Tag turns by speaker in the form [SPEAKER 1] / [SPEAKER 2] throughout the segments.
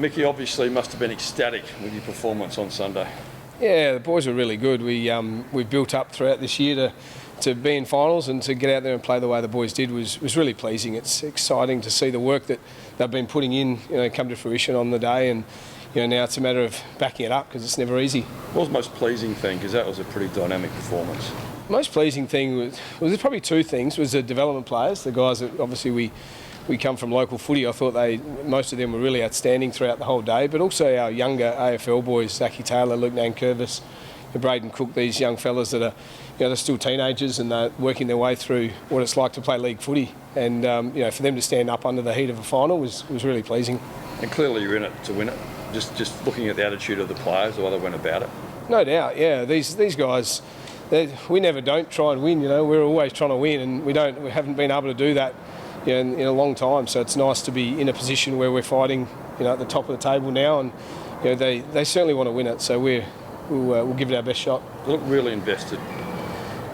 [SPEAKER 1] Mickey obviously must have been ecstatic with your performance on Sunday.
[SPEAKER 2] Yeah, the boys were really good. We've built up throughout this year to be in finals, and to get out there and play the way the boys did was really pleasing. It's exciting to see the work that they've been putting in, come to fruition on the day, and now it's a matter of backing it up because it's never easy.
[SPEAKER 1] What was the most pleasing thing? Because that was a pretty dynamic performance.
[SPEAKER 2] Most pleasing thing was probably two things. Was the development players, the guys that obviously we come from local footy. I thought most of them were really outstanding throughout the whole day, but also our younger AFL boys, Zachy Taylor, Luke Nankervis, Braden Cook, these young fellas that are, they're still teenagers and they're working their way through what it's like to play league footy. And, for them to stand up under the heat of a final was really pleasing.
[SPEAKER 1] And clearly you're in it to win it. Just looking at the attitude of the players, the way they went about it.
[SPEAKER 2] No doubt, yeah. These guys, we never don't try and win. We're always trying to win, and we haven't been able to do that in a long time. So it's nice to be in a position where we're fighting, at the top of the table now, and they certainly want to win it. So we'll give it our best shot.
[SPEAKER 1] You look really invested.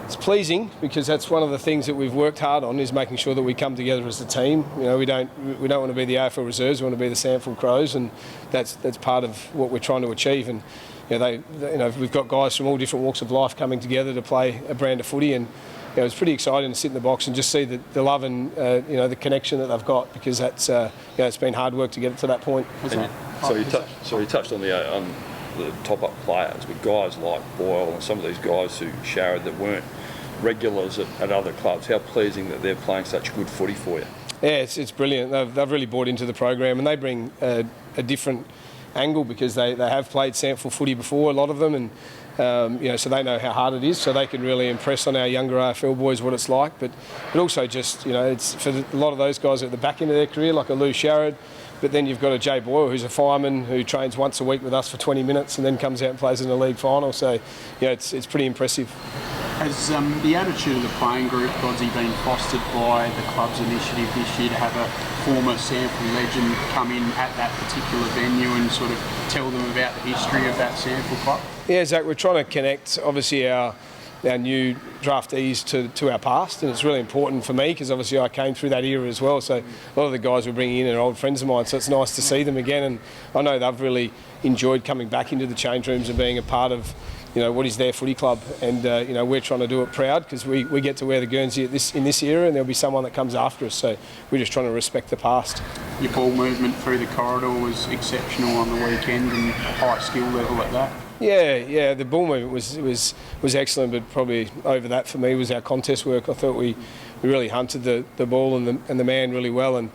[SPEAKER 2] It's pleasing because that's one of the things that we've worked hard on, is making sure that we come together as a team. We don't want to be the AFL reserves. We want to be the Sandford Crows, and that's part of what we're trying to achieve. And we've got guys from all different walks of life coming together to play a brand of footy, and it's pretty exciting to sit in the box and just see the love and the connection that they've got, because that's it's been hard work to get it to that point.
[SPEAKER 1] So you touched on the top-up players, with guys like Boyle and some of these guys who showered that weren't regulars at other clubs. How pleasing that they're playing such good footy for you.
[SPEAKER 2] Yeah, it's brilliant. They've really bought into the program, and they bring a different angle because they have played Sandford footy before, a lot of them, and so they know how hard it is, so they can really impress on our younger AFL boys what it's like. But also just, it's for a lot of those guys at the back end of their career, like a Lou Sharrod. But then you've got a Jay Boyle, who's a fireman who trains once a week with us for 20 minutes and then comes out and plays in the league final. So, it's pretty impressive.
[SPEAKER 3] Has the attitude of the playing group, Godsey, been fostered by the club's initiative this year to have a former Sandford legend come in at that particular venue and sort of tell them about the history of that Sandford club? Yeah,
[SPEAKER 2] Zach, we're trying to connect, obviously, our new draftees to our past, and it's really important for me because obviously I came through that era as well, so a lot of the guys we're bringing in are old friends of mine, so it's nice to see them again, and I know they've really enjoyed coming back into the change rooms and being a part of what is their footy club, and we're trying to do it proud because we get to wear the Guernsey in this era, and there'll be someone that comes after us, so we're just trying to respect the past.
[SPEAKER 3] Your ball movement through the corridor was exceptional on the weekend, and high skill level at that.
[SPEAKER 2] Yeah, the ball movement was excellent, but probably over that for me was our contest work. I thought we really hunted the ball and the man really well, and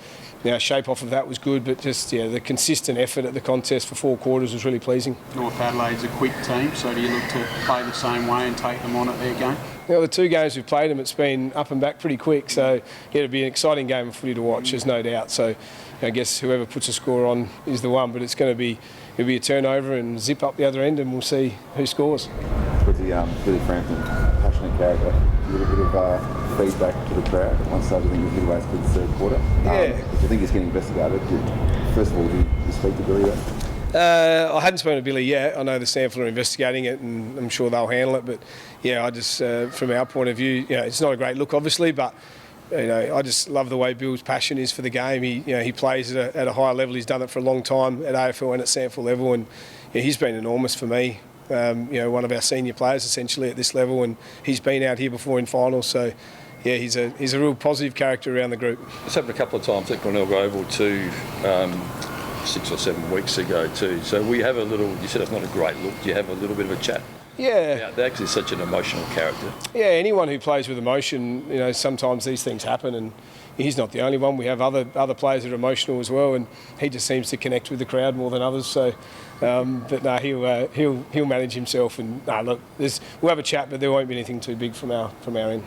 [SPEAKER 2] shape off of that was good, but just the consistent effort at the contest for 4 quarters was really pleasing.
[SPEAKER 3] North Adelaide's a quick team, so do you look to play the same way and take them on at their game?
[SPEAKER 2] The 2 games we've played them, it's been up and back pretty quick, so it'll be an exciting game of footy to watch, there's no doubt. So I guess whoever puts a score on is the one, but it'll be a turnover and zip up the other end, and we'll see who scores.
[SPEAKER 4] Pretty Frampton, passionate character. A little bit of feedback to the crowd. At one stage, I think it was midway through the third quarter. I think it's getting investigated. First of all, did you speak to Billy yet?
[SPEAKER 2] I hadn't spoken to Billy yet. I know the Sandford are investigating it, and I'm sure they'll handle it. But I just, from our point of view, it's not a great look, obviously, but. I just love the way Bill's passion is for the game. He plays at a higher level. He's done it for a long time at AFL and at Sandford level, and he's been enormous for me. One of our senior players essentially at this level, and he's been out here before in finals. So, he's a real positive character around the group.
[SPEAKER 1] It's happened a couple of times at Glenelg Oval too, 6 or 7 weeks ago too. So we have a little. You said it's not a great look. Do you have a little bit of a chat?
[SPEAKER 2] Yeah.
[SPEAKER 1] Dax is such an emotional character.
[SPEAKER 2] Yeah, anyone who plays with emotion, sometimes these things happen, and he's not the only one. We have other players that are emotional as well, and he just seems to connect with the crowd more than others. So, he'll manage himself. And look, we'll have a chat, but there won't be anything too big from our end.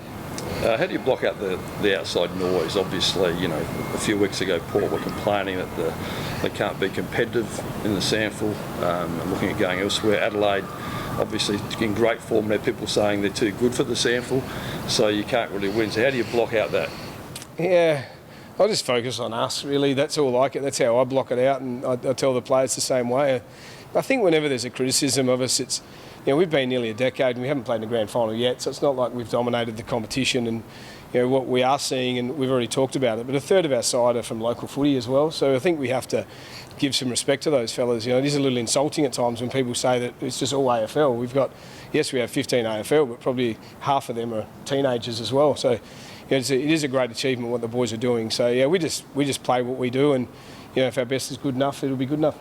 [SPEAKER 1] How do you block out the outside noise? Obviously, a few weeks ago, Port were complaining that they can't be competitive in the Sandford, looking at going elsewhere. Adelaide, obviously, in great form. There are people saying they're too good for the Sandford, so you can't really win. So how do you block out that?
[SPEAKER 2] Yeah, I just focus on us, really. That's all I get. That's how I block it out, and I tell the players the same way. I think whenever there's a criticism of us, it's, we've been nearly a decade and we haven't played in a grand final yet, so it's not like we've dominated the competition, and what we are seeing, and we've already talked about it, but a third of our side are from local footy as well. So I think we have to give some respect to those fellas. It is a little insulting at times when people say that it's just all AFL. We have 15 AFL, but probably half of them are teenagers as well. So it is a great achievement what the boys are doing. So we just play what we do, and if our best is good enough, it'll be good enough.